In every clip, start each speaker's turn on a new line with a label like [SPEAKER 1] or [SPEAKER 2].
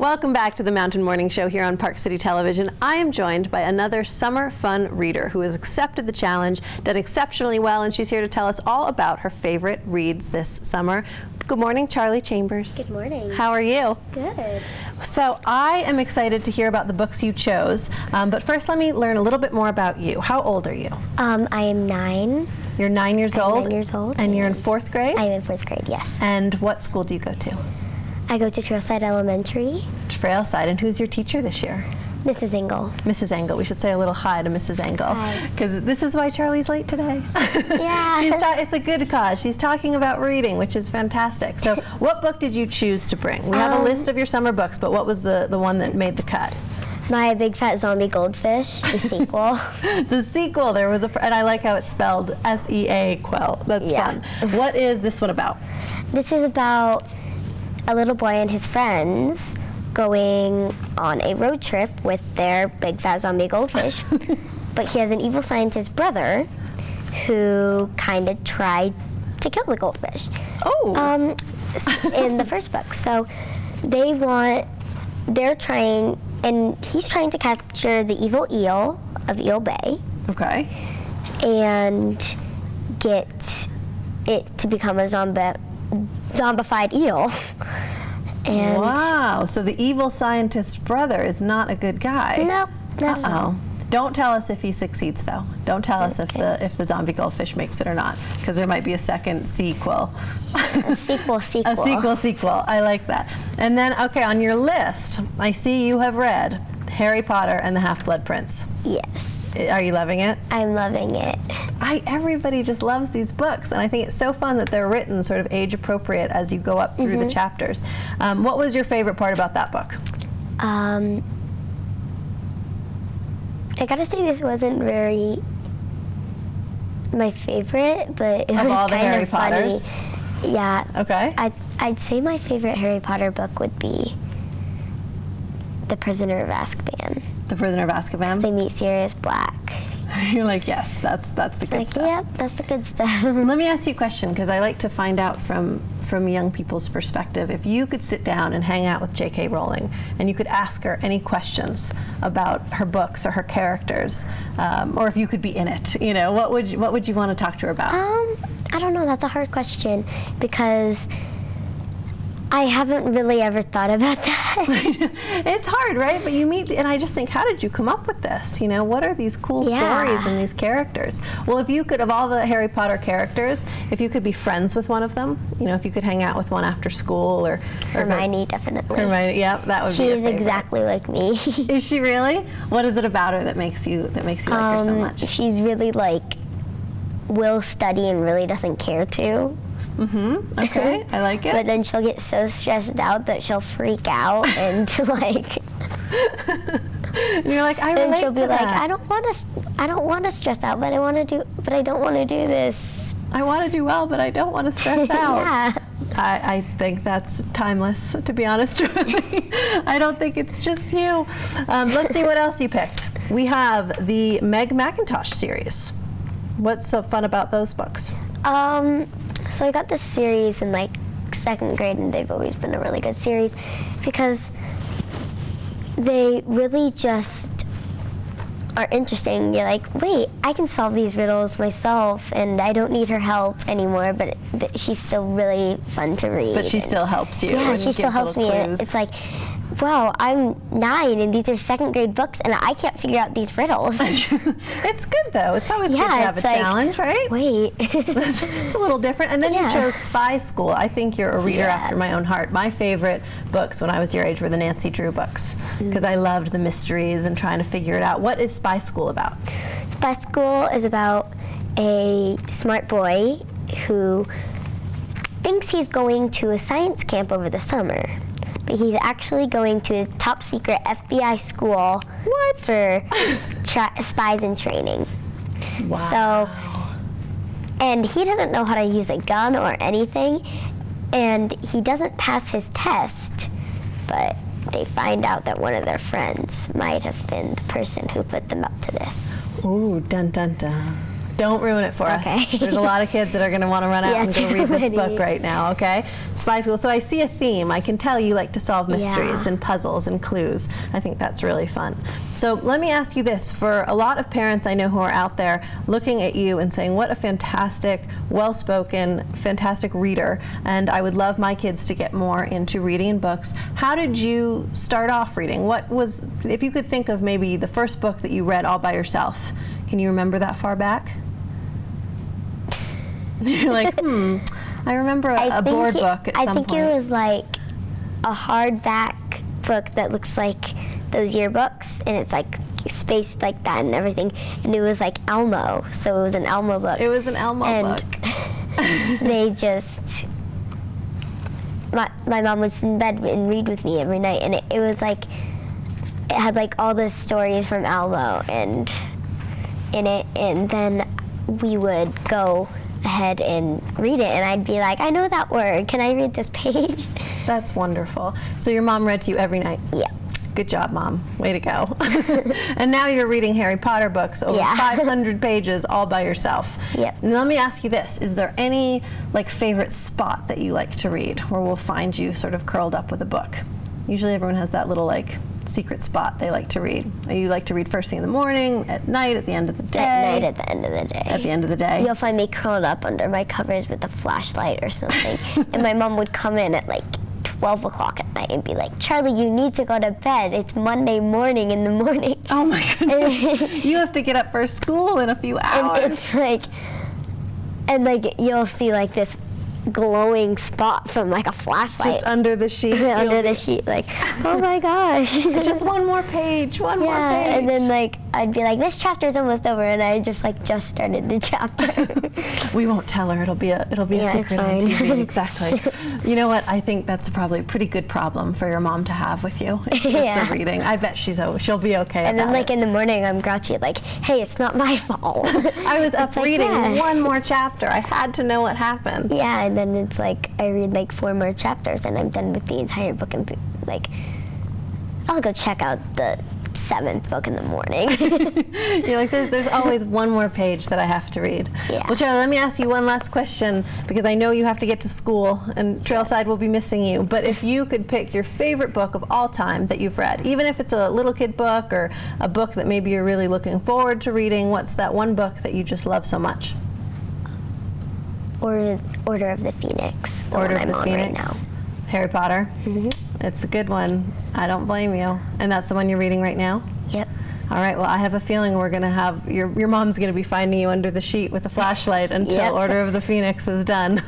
[SPEAKER 1] Welcome back to the Mountain Morning Show here on Park City Television. I am joined by another summer fun reader who has accepted the challenge, done exceptionally well, and she's here to tell us all about her favorite reads this summer. Good morning, Charley Chambers.
[SPEAKER 2] Good morning.
[SPEAKER 1] How are you?
[SPEAKER 2] Good.
[SPEAKER 1] So I am excited to hear about the books you chose, but first let me learn a little bit more about you. How old are you?
[SPEAKER 2] I am 9.
[SPEAKER 1] You're 9 years old?
[SPEAKER 2] 9 years old.
[SPEAKER 1] And you're in 4th grade?
[SPEAKER 2] I'm in 4th grade, yes.
[SPEAKER 1] And what school do you go to?
[SPEAKER 2] I go to Trailside Elementary.
[SPEAKER 1] Trailside. And who's your teacher this year?
[SPEAKER 2] Mrs. Engel.
[SPEAKER 1] Mrs. Engel. We should say a little hi to Mrs. Engel.
[SPEAKER 2] Hi.
[SPEAKER 1] Because this is why Charley's late today.
[SPEAKER 2] Yeah.
[SPEAKER 1] It's a good cause. She's talking about reading, which is fantastic. So what book did you choose to bring? We have a list of your summer books, but what was the one that made the cut?
[SPEAKER 2] My Big Fat Zombie Goldfish, the sequel.
[SPEAKER 1] The sequel. There was and I like how it's spelled S-E-A-Quell. That's fun. What is this one about?
[SPEAKER 2] This is about a little boy and his friends going on a road trip with their big fat zombie goldfish. But he has an evil scientist brother who kind of tried to kill the goldfish.
[SPEAKER 1] Oh.
[SPEAKER 2] In the first book. So they're trying, and he's trying to capture the evil eel of Eel Bay.
[SPEAKER 1] Okay.
[SPEAKER 2] And get it to become a zombified eel. And
[SPEAKER 1] wow, so the evil scientist's brother is not a good guy.
[SPEAKER 2] Nope, not at all.
[SPEAKER 1] Don't tell us if he succeeds, though. Don't tell us if the zombie goldfish makes it or not, because there might be a second sequel.
[SPEAKER 2] A sequel.
[SPEAKER 1] A sequel. I like that. And then, okay, on your list, I see you have read Harry Potter and the Half-Blood Prince.
[SPEAKER 2] Yes.
[SPEAKER 1] Are you loving it?
[SPEAKER 2] I'm loving it.
[SPEAKER 1] Everybody just loves these books, and I think it's so fun that they're written sort of age appropriate as you go up through the chapters. What was your favorite part about that book?
[SPEAKER 2] I gotta say this wasn't very my favorite, but it was
[SPEAKER 1] all the
[SPEAKER 2] kind
[SPEAKER 1] Harry
[SPEAKER 2] of funny.
[SPEAKER 1] Potters?
[SPEAKER 2] Yeah.
[SPEAKER 1] Okay.
[SPEAKER 2] I'd say my favorite Harry Potter book would be The Prisoner of Azkaban.
[SPEAKER 1] The Prisoner of Azkaban?
[SPEAKER 2] They meet Sirius Black.
[SPEAKER 1] You're like, yes, that's the good stuff.
[SPEAKER 2] Yep, that's the good stuff.
[SPEAKER 1] Let me ask you a question, because I like to find out from young people's perspective. If you could sit down and hang out with J.K. Rowling, and you could ask her any questions about her books or her characters, or if you could be in it, what would you want to talk to her about?
[SPEAKER 2] I don't know. That's a hard question, because I haven't really ever thought about that.
[SPEAKER 1] It's hard, right? But you meet, and I just think, how did you come up with this? What are these cool stories and these characters? Well, if you could, of all the Harry Potter characters, if you could be friends with one of them, if you could hang out with one after school, or
[SPEAKER 2] Hermione, definitely.
[SPEAKER 1] Hermione, yeah, that would be your favorite.
[SPEAKER 2] She is exactly like me.
[SPEAKER 1] Is she really? What is it about her that makes you like her so much?
[SPEAKER 2] She's really will study and really doesn't care to.
[SPEAKER 1] Okay, I like it.
[SPEAKER 2] But then she'll get so stressed out that she'll freak out and
[SPEAKER 1] And you're like, I relate
[SPEAKER 2] and she'll be
[SPEAKER 1] to
[SPEAKER 2] like,
[SPEAKER 1] that.
[SPEAKER 2] I don't want to stress out, but I don't want to do this.
[SPEAKER 1] I want to do well, but I don't want to stress out.
[SPEAKER 2] Yeah.
[SPEAKER 1] I think that's timeless, to be honest with me. I don't think it's just you. Let's see what else you picked. We have the Meg Macintosh series. What's so fun about those books?
[SPEAKER 2] So I got this series in 2nd grade, and they've always been a really good series because they really just are interesting. You're like, wait, I can solve these riddles myself, and I don't need her help anymore, but she's still really fun to read.
[SPEAKER 1] But she still helps you.
[SPEAKER 2] Yeah, she still helps me. It's like, wow, I'm 9 and these are 2nd grade books and I can't figure out these riddles.
[SPEAKER 1] It's good though. It's always good to have a challenge, right?
[SPEAKER 2] Wait.
[SPEAKER 1] It's a little different. And then you chose Spy School. I think you're a reader after my own heart. My favorite books when I was your age were the Nancy Drew books, because I loved the mysteries and trying to figure it out. What is Spy School about?
[SPEAKER 2] Spy School is about a smart boy who thinks he's going to a science camp over the summer. But he's actually going to his top secret FBI school for spies in training.
[SPEAKER 1] Wow.
[SPEAKER 2] So, and he doesn't know how to use a gun or anything, and he doesn't pass his test, but they find out that one of their friends might have been the person who put them up to this.
[SPEAKER 1] Ooh, dun dun dun. Don't ruin it for
[SPEAKER 2] Okay.
[SPEAKER 1] us. There's a lot of kids that are going to want to run out
[SPEAKER 2] Yeah,
[SPEAKER 1] and go read this
[SPEAKER 2] too
[SPEAKER 1] book
[SPEAKER 2] many.
[SPEAKER 1] right now, okay? Spy School. So I see a theme. I can tell you like to solve mysteries
[SPEAKER 2] Yeah.
[SPEAKER 1] and puzzles and clues. I think that's really fun. So let me ask you this. For a lot of parents I know who are out there looking at you and saying, what a fantastic, well-spoken, fantastic reader, and I would love my kids to get more into reading and books. How did you start off reading? What was, if you could think of maybe the first book that you read all by yourself, can you remember that far back? You're like, I remember a board book at some point.
[SPEAKER 2] I think it was like a hardback book that looks like those yearbooks, and it's like spaced like that and everything, and it was like Elmo, so it was an Elmo book.
[SPEAKER 1] It was an Elmo book.
[SPEAKER 2] They just, my mom was in bed and read with me every night, and it was like, it had like all the stories from Elmo and in it, and then we would go ahead and read it, and I'd be like, I know that word, can I read this page?
[SPEAKER 1] That's wonderful. So your mom read to you every night?
[SPEAKER 2] Yeah.
[SPEAKER 1] Good job, Mom. Way to go. And now you're reading Harry Potter books, over 500 pages all by yourself.
[SPEAKER 2] Yep.
[SPEAKER 1] And let me ask you this. Is there any like favorite spot that you like to read where we'll find you sort of curled up with a book? Usually everyone has that little like secret spot they like to read. You like to read first thing in the morning, at night, at the end of the day?
[SPEAKER 2] At night, at the end of the day.
[SPEAKER 1] At the end of the day.
[SPEAKER 2] You'll find me curled up under my covers with a flashlight or something. And my mom would come in at like 12 o'clock at night and be like, Charlie, you need to go to bed. It's Monday morning in the morning.
[SPEAKER 1] Oh my goodness. You have to get up for school in a few hours.
[SPEAKER 2] And it's like, and like you'll see like this glowing spot from like a flashlight.
[SPEAKER 1] Just under the sheet.
[SPEAKER 2] Under the sheet, like, oh my gosh.
[SPEAKER 1] Just one more page, one more page.
[SPEAKER 2] And then like I'd be like, this chapter's almost over, and I just started the chapter.
[SPEAKER 1] We won't tell her. It'll be a
[SPEAKER 2] Yeah,
[SPEAKER 1] secret on
[SPEAKER 2] it's fine.
[SPEAKER 1] TV. Exactly. You know what? I think that's probably a pretty good problem for your mom to have with you. With the reading. I bet she'll be okay.
[SPEAKER 2] And then
[SPEAKER 1] about
[SPEAKER 2] like
[SPEAKER 1] it.
[SPEAKER 2] in the morning, I'm grouchy, like, hey, it's not my fault.
[SPEAKER 1] I was up
[SPEAKER 2] like,
[SPEAKER 1] reading
[SPEAKER 2] yeah.
[SPEAKER 1] one more chapter. I had to know what happened.
[SPEAKER 2] Yeah, and then it's like I read like 4 more chapters, and I'm done with the entire book, and like I'll go check out the 7th book in the morning.
[SPEAKER 1] You're like, there's always one more page that I have to read.
[SPEAKER 2] Yeah.
[SPEAKER 1] Well, Charlie, let me ask you one last question, because I know you have to get to school, and Trailside will be missing you. But if you could pick your favorite book of all time that you've read, even if it's a little kid book or a book that maybe you're really looking forward to reading, what's that one book that you just love so much?
[SPEAKER 2] Order of the Phoenix. The
[SPEAKER 1] Order
[SPEAKER 2] one
[SPEAKER 1] of the
[SPEAKER 2] I'm on
[SPEAKER 1] Phoenix.
[SPEAKER 2] right now.
[SPEAKER 1] Harry Potter. It's a good one. I don't blame you. And that's the one you're reading right now?
[SPEAKER 2] Yep.
[SPEAKER 1] All right, well, I have a feeling we're going to have, your mom's going to be finding you under the sheet with a flashlight until
[SPEAKER 2] Yep.
[SPEAKER 1] Order of the Phoenix is done.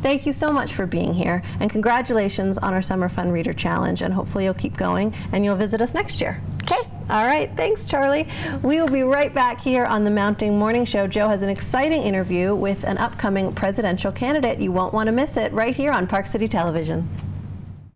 [SPEAKER 1] Thank you so much for being here, and congratulations on our Summer Fun Reader Challenge, and hopefully you'll keep going and you'll visit us next year.
[SPEAKER 2] Okay.
[SPEAKER 1] All right, thanks, Charlie. We will be right back here on the Mounting Morning Show. Joe has an exciting interview with an upcoming presidential candidate. You won't want to miss it right here on Park City Television.